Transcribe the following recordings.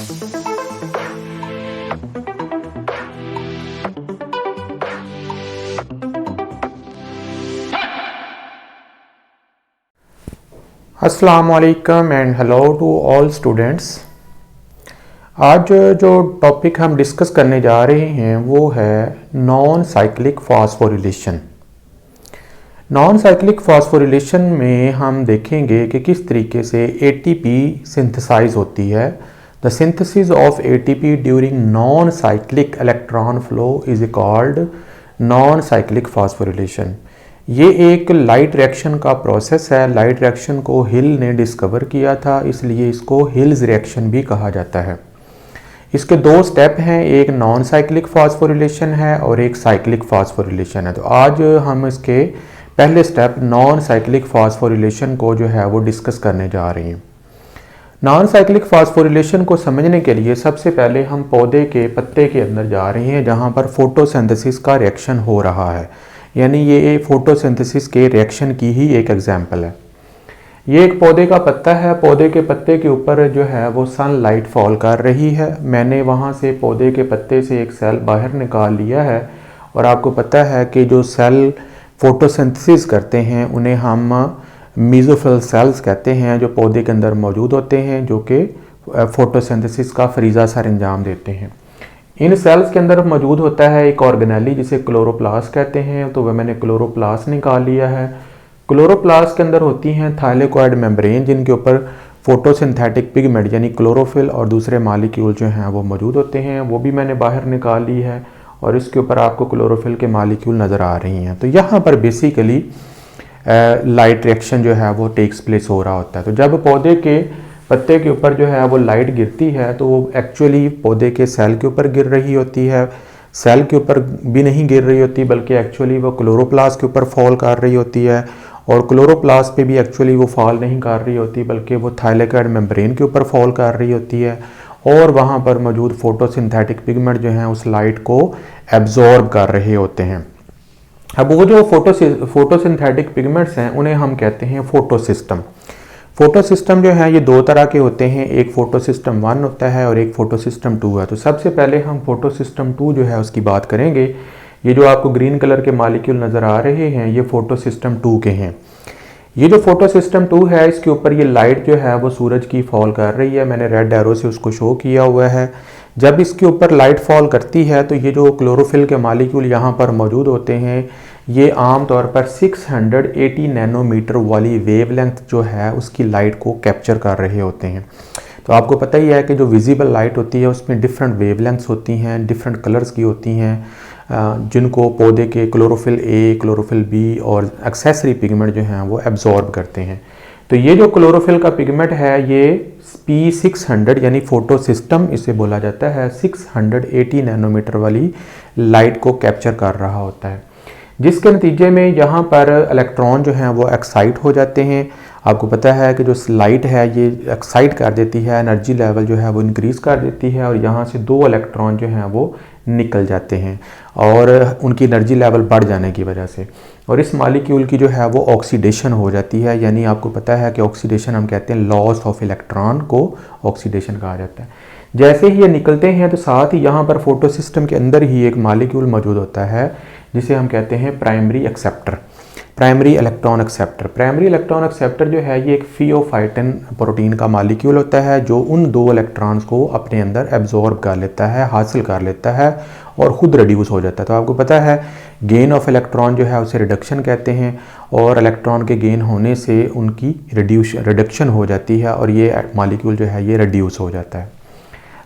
अस्सलाम वालेकुम and hello to all students. आज जो टॉपिक हम डिस्कस करने जा रहे हैं वो है non cyclic phosphorylation. Non cyclic phosphorylation में हम देखेंगे कि किस तरीके से एटीपी सिंथेसाइज होती है। The synthesis of ATP during non cyclic electron flow is called non cyclic phosphorylation. ये एक लाइट रिएक्शन का प्रोसेस है। लाइट रिएक्शन को हिल ने डिस्कवर किया था, इसलिए इसको हिल्स रिएक्शन भी कहा जाता है। इसके दो स्टेप हैं, एक नॉन साइक्लिक फॉस्फोरिलेशन है और एक साइक्लिक फॉस्फोरिलेशन है। तो आज हम इसके पहले स्टेप नॉन साइक्लिक फॉस्फोरिलेशन को जो है वो डिस्कस करने जा रहे हैं। नॉन साइक्लिक फॉस्फोरिलेशन को समझने के लिए सबसे पहले हम पौधे के पत्ते के अंदर जा रहे हैं जहाँ पर फोटोसिंथेसिस का रिएक्शन हो रहा है, यानी ये फोटोसिंथेसिस के रिएक्शन की ही एक एग्जाम्पल है। ये एक पौधे का पत्ता है। पौधे के पत्ते के ऊपर जो है वो सनलाइट फॉल कर रही है। मैंने वहाँ से पौधे के पत्ते से एक सेल बाहर निकाल लिया है और आपको पता है कि जो सेल फोटोसिंथेसिस करते हैं उन्हें हम मेसोफिल सेल्स कहते हैं, जो पौधे के अंदर मौजूद होते हैं, जो कि फोटोसिंथेसिस का फरीज़ा सर अंजाम देते हैं। इन सेल्स के अंदर मौजूद होता है एक ऑर्गेनेली जिसे क्लोरोप्लास्ट कहते हैं। तो वह मैंने क्लोरोप्लास्ट निकाल लिया है। क्लोरोप्लास्ट के अंदर होती हैं थाइलेकोइड मेम्ब्रेन, जिनके ऊपर फोटोसिंथेटिक पिगमेंट यानी क्लोरोफिल और दूसरे मालिक्यूल जो हैं वो मौजूद होते हैं। वो भी मैंने बाहर निकाल ली है और इसके ऊपर आपको क्लोरोफिल के मालिक्यूल नज़र आ रही हैं। तो यहाँ पर बेसिकली लाइट रिएक्शन जो है वो टेक्स प्लेस हो रहा होता है। तो जब पौधे के पत्ते के ऊपर जो है वो लाइट गिरती है तो वो एक्चुअली पौधे के सेल के ऊपर गिर रही होती है। सेल के ऊपर भी नहीं गिर रही होती, बल्कि एक्चुअली वो क्लोरोप्लास्ट के ऊपर फॉल कर रही होती है। और क्लोरोप्लास्ट पे भी एक्चुअली वो फॉल नहीं कर रही होती, बल्कि वो थाइलेकोइड मेम्ब्रेन के ऊपर फॉल कर रही होती है। और वहाँ पर मौजूद फोटोसिंथेटिक पिगमेंट जो हैं उस लाइट को एब्जॉर्ब कर रहे होते हैं। अब वो जो फोटोसिंथेटिक पिगमेंट्स हैं उन्हें हम कहते हैं फोटोसिस्टम। फोटोसिस्टम जो है ये दो तरह के होते हैं, एक फोटोसिस्टम 1 होता है और एक फोटोसिस्टम 2 है। तो सबसे पहले हम फोटोसिस्टम 2 जो है उसकी बात करेंगे। ये जो आपको ग्रीन कलर के मालिक्यूल नज़र आ रहे हैं ये फोटोसिस्टम 2 के हैं। ये जो फोटोसिस्टम 2 है इसके ऊपर ये लाइट जो है वो सूरज की फॉल कर रही है। मैंने रेड एरो से उसको शो किया हुआ है। जब इसके ऊपर लाइट फॉल करती है तो ये जो क्लोरोफिल के मालिक्यूल यहाँ पर मौजूद होते हैं ये आम तौर पर 680 नैनोमीटर वाली वेवलेंथ जो है उसकी लाइट को कैप्चर कर रहे होते हैं। तो आपको पता ही है कि जो विजिबल लाइट होती है उसमें डिफरेंट वेवलेंथ्स होती हैं, डिफरेंट कलर्स की होती हैं, जिनको पौधे के क्लोरोफिल ए, क्लोरोफिल बी और एक्सेसरी पिगमेंट जो हैं वो एब्जॉर्ब करते हैं। तो ये जो क्लोरोफिल का पिगमेंट है ये P600 यानी फोटोसिस्टम इसे बोला जाता है, 680 नैनोमीटर वाली लाइट को कैप्चर कर रहा होता है, जिसके नतीजे में यहाँ पर इलेक्ट्रॉन जो हैं वो एक्साइट हो जाते हैं। आपको पता है कि जो लाइट है ये एक्साइट कर देती है, एनर्जी लेवल जो है वो इंक्रीज़ कर देती है और यहाँ से दो इलेक्ट्रॉन जो हैं वो निकल जाते हैं और उनकी एनर्जी लेवल बढ़ जाने की वजह से, और इस मालिक्यूल की जो है वो ऑक्सीडेशन हो जाती है। यानी आपको पता है कि ऑक्सीडेशन हम कहते हैं लॉस ऑफ इलेक्ट्रॉन को ऑक्सीडेशन कहा जाता है। जैसे ही ये निकलते हैं तो साथ ही यहाँ पर फोटोसिस्टम के अंदर ही एक मालिक्यूल मौजूद होता है जिसे हम कहते हैं primary acceptor, primary electron acceptor. Primary electron acceptor जो है ये एक फियोफाइटिन प्रोटीन का मालिक्यूल होता है जो उन दो इलेक्ट्रॉन्स को अपने अंदर एब्जॉर्ब कर लेता है, हासिल कर लेता है और ख़ुद रिड्यूस हो जाता है। तो आपको पता है गेन ऑफ इलेक्ट्रॉन जो है उसे रिडक्शन कहते हैं और इलेक्ट्रॉन के गेन होने से उनकी रिडक्शन हो जाती है और ये मालिक्यूल जो है ये रिड्यूस हो जाता है।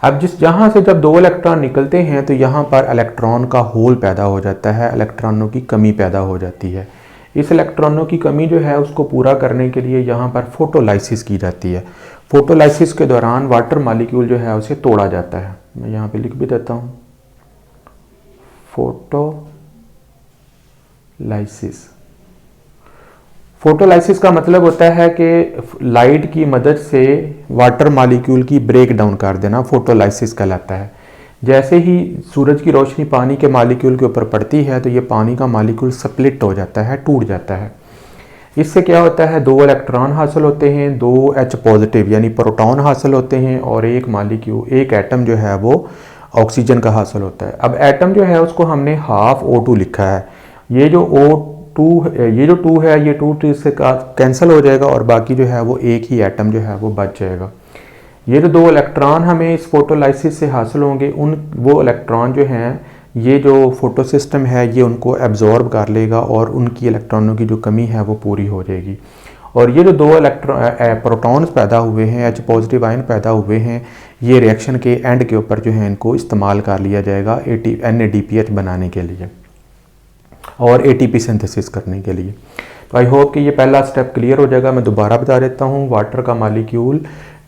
अब जहाँ से जब दो इलेक्ट्रॉन निकलते हैं तो यहाँ पर इलेक्ट्रॉन का होल पैदा हो जाता है, इलेक्ट्रॉनों की कमी पैदा हो जाती है। इस इलेक्ट्रॉनों की कमी जो है उसको पूरा करने के लिए यहाँ पर फोटोलाइसिस की जाती है। फोटोलाइसिस के दौरान वाटर मॉलिक्यूल जो है उसे तोड़ा जाता है। मैं यहाँ पे लिख भी देता हूँ, फोटोलाइसिस। फोटोलाइसिस का मतलब होता है कि लाइट की मदद से वाटर मॉलिक्यूल की ब्रेक डाउन कर देना, फोटोलाइसिस कहलाता है। जैसे ही सूरज की रोशनी पानी के मॉलिक्यूल के ऊपर पड़ती है तो ये पानी का मॉलिक्यूल स्प्लिट हो जाता है, टूट जाता है। इससे क्या होता है, 2 इलेक्ट्रॉन हासिल होते हैं, 2 H पॉजिटिव यानी प्रोटॉन हासिल होते हैं और एक मॉलिक्यूल, एक एटम जो है वो ऑक्सीजन का हासिल होता है। अब एटम जो है उसको हमने हाफ O2 लिखा है। ये जो ये जो 2 है ये 2 से कैंसिल हो जाएगा और बाकी जो है वो एक ही एटम जो है वो बच जाएगा। ये जो 2 इलेक्ट्रॉन हमें इस फोटोलाइसिस से हासिल होंगे, वो इलेक्ट्रॉन जो हैं ये जो फोटो सिस्टम है ये उनको एब्जॉर्ब कर लेगा और उनकी इलेक्ट्रॉनों की जो कमी है वो पूरी हो जाएगी। और ये जो 2 प्रोटॉन्स पैदा हुए हैं, H पॉजिटिव आयन पैदा हुए हैं, ये रिएक्शन के एंड के ऊपर जो है इनको इस्तेमाल कर लिया जाएगा NADPH बनाने के लिए और ATP सिंथेसिस करने के लिए। तो आई होप कि ये पहला स्टेप क्लियर हो जाएगा। मैं दोबारा बता देता हूँ, वाटर का मॉलिक्यूल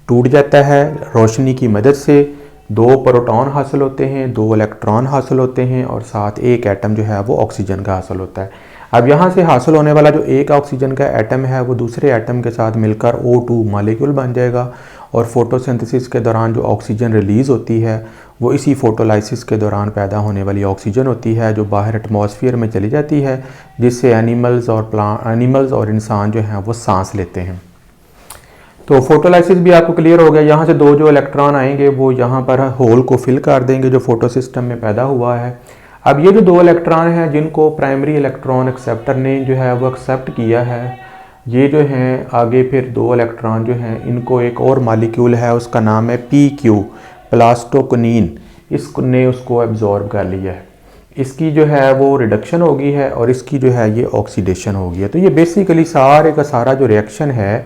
टूट जाता है रोशनी की मदद से, 2 प्रोटॉन हासिल होते हैं, 2 इलेक्ट्रॉन हासिल होते हैं और साथ एक एटम जो है वो ऑक्सीजन का हासिल होता है। अब यहाँ से हासिल होने वाला जो एक ऑक्सीजन का एटम है वो दूसरे एटम के साथ मिलकर O2 मॉलिक्यूल बन जाएगा और फोटोसिंथेसिस के दौरान जो ऑक्सीजन रिलीज़ होती है वो इसी फोटोलाइसिस के दौरान पैदा होने वाली ऑक्सीजन होती है जो बाहर एटमॉस्फेयर में चली जाती है, जिससे एनिमल्स और इंसान जो हैं वो सांस लेते हैं। तो फोटोलाइसिस भी आपको क्लियर हो गया। यहाँ से 2 जो इलेक्ट्रॉन आएंगे वो यहाँ पर होल को फिल कर देंगे जो फोटो सिस्टम में पैदा हुआ है। अब ये जो 2 इलेक्ट्रॉन हैं जिनको प्राइमरी इलेक्ट्रॉन एक्सेप्टर ने जो है वो एक्सेप्ट किया है, ये जो हैं आगे फिर 2 इलेक्ट्रॉन जो हैं इनको एक और मॉलिक्यूल है उसका नाम है PQ प्लास्टोक्विनीन, इसने उसको एब्जॉर्ब कर लिया है। इसकी जो है वो रिडक्शन होगी है और इसकी जो है ये ऑक्सीडेशन होगी है। तो ये बेसिकली सारे का सारा जो रिएक्शन है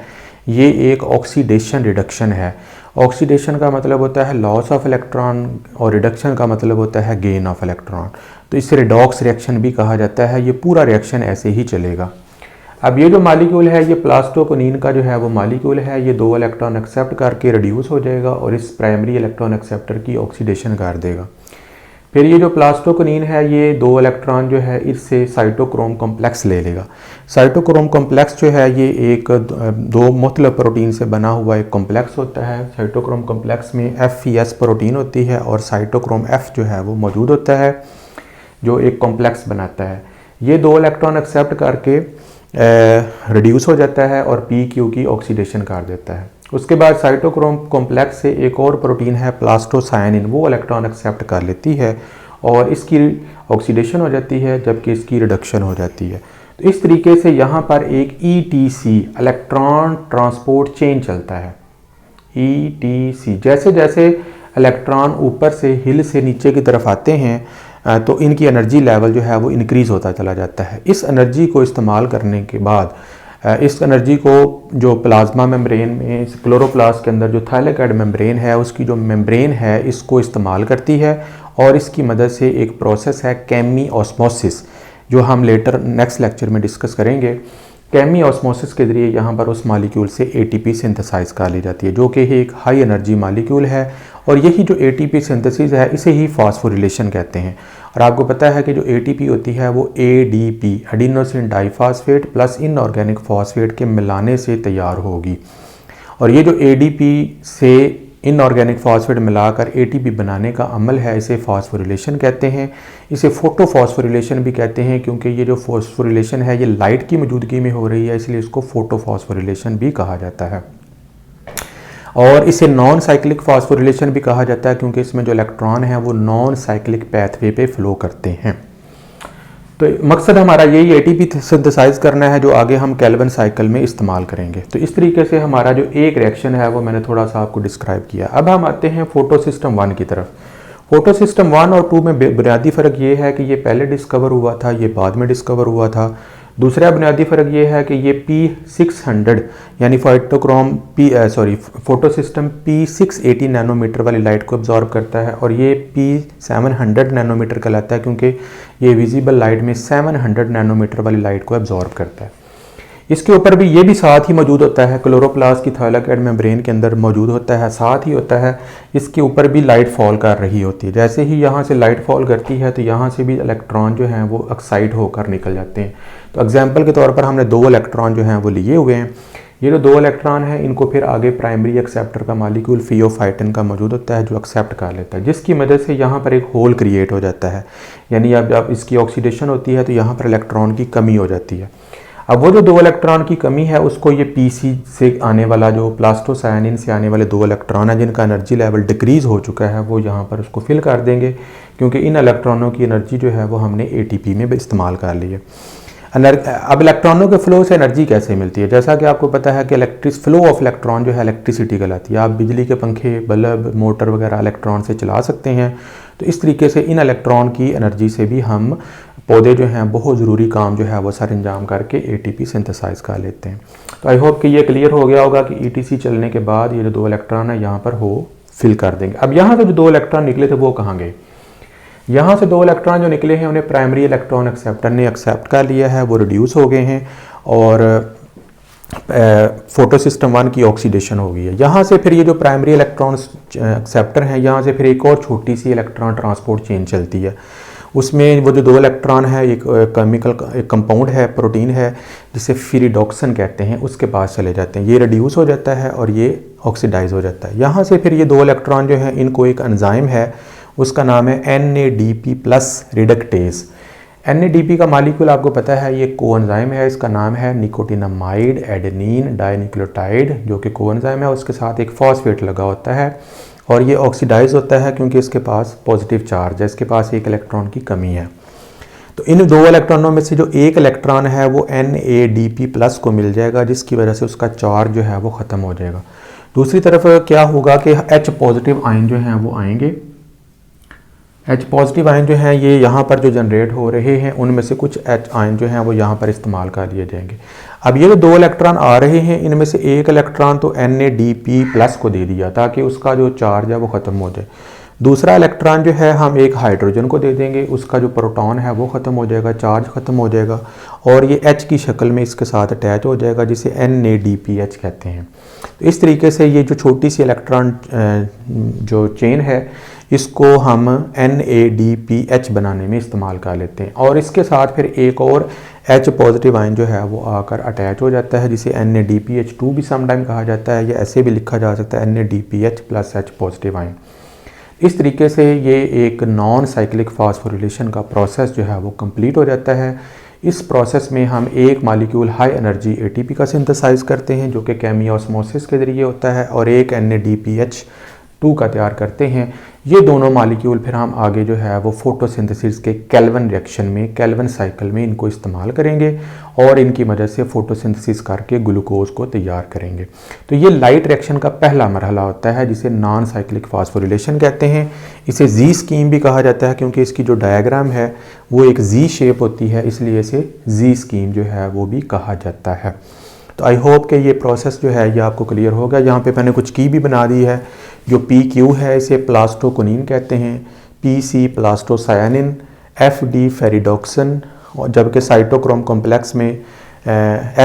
ये एक ऑक्सीडेशन रिडक्शन है। ऑक्सीडेशन का मतलब होता है लॉस ऑफ इलेक्ट्रॉन और रिडक्शन का मतलब होता है गेन ऑफ इलेक्ट्रॉन। तो इसे रिडॉक्स रिएक्शन भी कहा जाता है। ये पूरा रिएक्शन ऐसे ही चलेगा। अब ये जो मॉलिक्यूल है ये प्लास्टोक्विनीन का जो है वो मॉलिक्यूल है, ये 2 इलेक्ट्रॉन एक्सेप्ट करके रिड्यूस हो जाएगा और इस प्राइमरी इलेक्ट्रॉन एक्सेप्टर की ऑक्सीडेशन कर देगा। फिर ये जो प्लास्टोक्विनीन है ये 2 इलेक्ट्रॉन जो है इससे साइटोक्रोम कॉम्प्लेक्स ले लेगा। साइटोक्रोम कॉम्प्लेक्स जो है ये एक 2 मुख्तलिफ प्रोटीन से बना हुआ एक कॉम्प्लेक्स होता है। साइटोक्रोम कॉम्प्लेक्स में FES प्रोटीन होती है और साइटोक्रोम F जो है वो मौजूद होता है जो एक कॉम्प्लेक्स बनाता है। ये 2 इलेक्ट्रॉन एक्सेप्ट करके रिड्यूस हो जाता है और PQ की ऑक्सीडेशन कर देता है। उसके बाद साइटोक्रोम कॉम्प्लेक्स से एक और प्रोटीन है प्लास्टोसायनिन, वो इलेक्ट्रॉन एक्सेप्ट कर लेती है और इसकी ऑक्सीडेशन हो जाती है जबकि इसकी रिडक्शन हो जाती है। तो इस तरीके से यहाँ पर एक ETC इलेक्ट्रॉन ट्रांसपोर्ट चेन चलता है। ETC जैसे जैसे इलेक्ट्रॉन ऊपर से हिल से नीचे की तरफ आते हैं तो इनकी एनर्जी लेवल जो है वो इंक्रीज़ होता चला जाता है। इस एनर्जी को इस्तेमाल करने के बाद इस एनर्जी को जो प्लाज्मा मेम्ब्रेन में क्लोरोप्लास्ट के अंदर जो थाइलेकॉइड मेम्ब्रेन है उसकी जो मेम्ब्रेन है इसको इस्तेमाल करती है और इसकी मदद से एक प्रोसेस है केमी ऑस्मोसिस जो हम लेटर नेक्स्ट लेक्चर में डिस्कस करेंगे। केमी ऑस्मोसिस के ज़रिए यहाँ पर उस मॉलिक्यूल से ATP सिंथेसाइज कर ली जाती है जो कि एक हाई एनर्जी मॉलिक्यूल है और यही जो ATP सिंथेसिस है इसे ही फॉस्फोरिलेशन कहते हैं। और आपको पता है कि जो ATP होती है वो ADP adenosine diphosphate plus inorganic phosphate के मिलाने से तैयार होगी और ये जो ADP से इनऑर्गेनिक फॉस्फेट मिलाकर ATP बनाने का अमल है इसे फॉस्फोरिलेशन कहते हैं। इसे फोटोफॉस्फोरिलेशन भी कहते हैं क्योंकि ये जो फॉस्फोरिलेशन है ये लाइट की मौजूदगी में हो रही है इसलिए इसको फोटोफॉस्फोरिलेशन भी कहा जाता है। और इसे नॉन साइक्लिक फॉस्फोरिलेशन भी कहा जाता है क्योंकि इसमें जो इलेक्ट्रॉन है वो नॉन साइक्लिक पैथवे पे फ्लो करते हैं। तो मकसद हमारा यही ATP सिंथेसाइज करना है जो आगे हम केल्विन साइकिल में इस्तेमाल करेंगे। तो इस तरीके से हमारा जो एक रिएक्शन है वो मैंने थोड़ा सा आपको डिस्क्राइब किया। अब हम आते हैं फोटो सिस्टम 1 की तरफ। फोटो सिस्टम 1 और 2 में बुनियादी फ़र्क ये है कि ये पहले डिस्कवर हुआ था, ये बाद में डिस्कवर हुआ था। दूसरा बुनियादी फ़र्क ये है कि ये P600 यानी फोटो सिस्टम P680 नैनोमीटर वाली लाइट को एब्जॉर्ब करता है और ये P700 नैनोमीटर कहलाता है क्योंकि ये विजिबल लाइट में 700 नैनोमीटर वाली लाइट को एब्जॉर्ब करता है। इसके ऊपर भी ये भी साथ ही मौजूद होता है, क्लोरोप्लास्ट की थाइलेकॉइड मेम्ब्रेन के अंदर मौजूद होता है, साथ ही होता है इसके ऊपर भी लाइट फॉल कर रही होती है। जैसे ही यहाँ से लाइट फॉल करती है तो यहाँ से भी इलेक्ट्रॉन जो हैं वो एक्साइट होकर निकल जाते हैं। तो एग्जाम्पल के तौर पर हमने 2 इलेक्ट्रॉन जो हैं वो लिए हुए हैं। ये जो 2 इलेक्ट्रॉन हैं इनको फिर आगे प्राइमरी एक्सेप्टर का मॉलिक्यूल फियोफाइटिन का मौजूद होता है जो एक्सेप्ट कर लेता है, जिसकी मदद से यहाँ पर एक होल क्रिएट हो जाता है। यानी अब जब इसकी ऑक्सीडेशन होती है तो यहाँ पर इलेक्ट्रॉन की कमी हो जाती है। अब वो जो 2 इलेक्ट्रॉन की कमी है उसको ये Pc से आने वाला जो प्लास्टोसायनिन से आने वाले 2 इलेक्ट्रॉन है जिनका एनर्जी लेवल डिक्रीज़ हो चुका है वो यहाँ पर उसको फिल कर देंगे, क्योंकि इन इलेक्ट्रॉनों की एनर्जी जो है वो हमने ATP में इस्तेमाल कर ली है। अब इलेक्ट्रॉनों के फ्लो से एनर्जी कैसे मिलती है? जैसा कि आपको पता है कि इलेक्ट्रिक फ्लो ऑफ इलेक्ट्रॉन जो है इलेक्ट्रिसिटी कहलाती है। आप बिजली के पंखे, बल्ब, मोटर वगैरह इलेक्ट्रॉन से चला सकते हैं। तो इस तरीके से इन इलेक्ट्रॉन की एनर्जी से भी हम पौधे जो हैं बहुत ज़रूरी काम जो है वो सर अंजाम करके ATP सिंथेसाइज कर लेते हैं। तो आई होप कि ये क्लियर हो गया होगा कि ETC चलने के बाद ये जो 2 इलेक्ट्रॉन है यहाँ पर हो फिल कर देंगे। अब यहाँ से जो 2 इलेक्ट्रॉन निकले थे वो कहाँ गए? यहाँ से 2 इलेक्ट्रॉन जो निकले हैं उन्हें प्राइमरी इलेक्ट्रॉन एक्सेप्टर ने एक्सेप्ट कर लिया है, वो रिड्यूस हो गए हैं और फोटो सिस्टम 1 की ऑक्सीडेशन हो गई है। यहाँ से फिर ये जो प्राइमरी इलेक्ट्रॉन एक्सेप्टर हैं यहाँ से फिर एक और छोटी सी इलेक्ट्रॉन ट्रांसपोर्ट चेन चलती है। उसमें वो जो 2 इलेक्ट्रॉन है एक केमिकल एक कंपाउंड है, प्रोटीन है जिसे फिरिडॉक्सन कहते हैं, उसके पास चले जाते हैं। ये रिड्यूस हो जाता है और ये ऑक्सीडाइज हो जाता है। यहाँ से फिर ये 2 इलेक्ट्रॉन जो है इनको एक एंजाइम है उसका नाम है NADP+ रिडक्टेज। NADP का मॉलिक्यूल आपको पता है ये कोएंजाइम है, इसका नाम है निकोटिनामाइड एडेनिन डाइन्यूक्लियोटाइड, जो कि कोएंजाइम है। उसके साथ एक फॉस्फेट लगा होता है और ये ऑक्सीडाइज होता है क्योंकि इसके पास पॉजिटिव चार्ज है, इसके पास एक इलेक्ट्रॉन की कमी है। तो इन 2 इलेक्ट्रॉनों में से जो एक इलेक्ट्रॉन है वो NADP+ को मिल जाएगा, जिसकी वजह से उसका चार्ज जो है वो ख़त्म हो जाएगा। दूसरी तरफ क्या होगा कि H पॉजिटिव आयन जो हैं वो आएंगे। H पॉजिटिव आयन जो हैं ये यहाँ पर जो जनरेट हो रहे हैं उनमें से कुछ H आयन जो हैं वो यहाँ पर इस्तेमाल कर लिए जाएंगे। अब ये जो 2 इलेक्ट्रॉन आ रहे हैं इनमें से एक इलेक्ट्रॉन तो NADP+ को दे दिया ताकि उसका जो चार्ज है वो ख़त्म हो जाए। दूसरा इलेक्ट्रॉन जो है हम एक हाइड्रोजन को दे देंगे, उसका जो प्रोटॉन है वो ख़त्म हो जाएगा, चार्ज ख़त्म हो जाएगा और ये H की शक्ल में इसके साथ अटैच हो जाएगा जिसे NADPH कहते हैं। तो इस तरीके से ये जो छोटी सी इलेक्ट्रॉन जो चेन है इसको हम NADPH बनाने में इस्तेमाल कर लेते हैं और इसके साथ फिर एक और H पॉजिटिव आयन जो है वो आकर अटैच हो जाता है जिसे NADPH2 भी समटाइम कहा जाता है, या ऐसे भी लिखा जा सकता है NADPH+ H पॉजिटिव आयन। इस तरीके से ये एक नॉन साइक्लिक फास्फोरिलेशन का प्रोसेस जो है वो कंप्लीट हो जाता है। इस प्रोसेस में हम एक मॉलिक्यूल हाई एनर्जी ATP का सिंथेसाइज करते हैं जो कि केमियोस्मोसिस के ज़रिए होता है और एक NADPH2 का तैयार करते हैं। ये दोनों मॉलिक्यूल फिर हम आगे जो है वो फोटोसिंथेसिस के केल्विन रिएक्शन में, केल्विन साइकिल में इनको इस्तेमाल करेंगे और इनकी मदद से फोटोसिंथेसिस करके ग्लूकोज को तैयार करेंगे। तो ये लाइट रिएक्शन का पहला मरहला होता है जिसे नॉन साइक्लिक फास्फोरिलेशन कहते हैं। इसे Z स्कीम भी कहा जाता है क्योंकि इसकी जो डायग्राम है वो एक Z शेप होती है, इसलिए इसे Z स्कीम जो है वो भी कहा जाता है। तो आई होप कि ये प्रोसेस जो है ये आपको क्लियर होगा। यहाँ पे मैंने कुछ की भी बना दी है। जो PQ है इसे प्लास्टोकोनिन कहते हैं, PC प्लास्टोसायनिन, FD फेरिडॉक्सन, और जबकि साइटोक्रोम कॉम्प्लेक्स में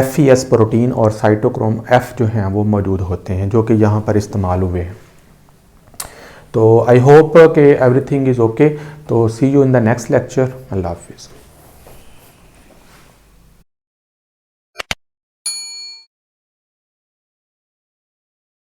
FES प्रोटीन और साइटोक्रोम F जो हैं वो मौजूद होते हैं जो कि यहाँ पर इस्तेमाल हुए हैं। तो आई होप कि एवरीथिंग इज़ ओके। तो see you in the next lecture. अल्लाह हाफिज़।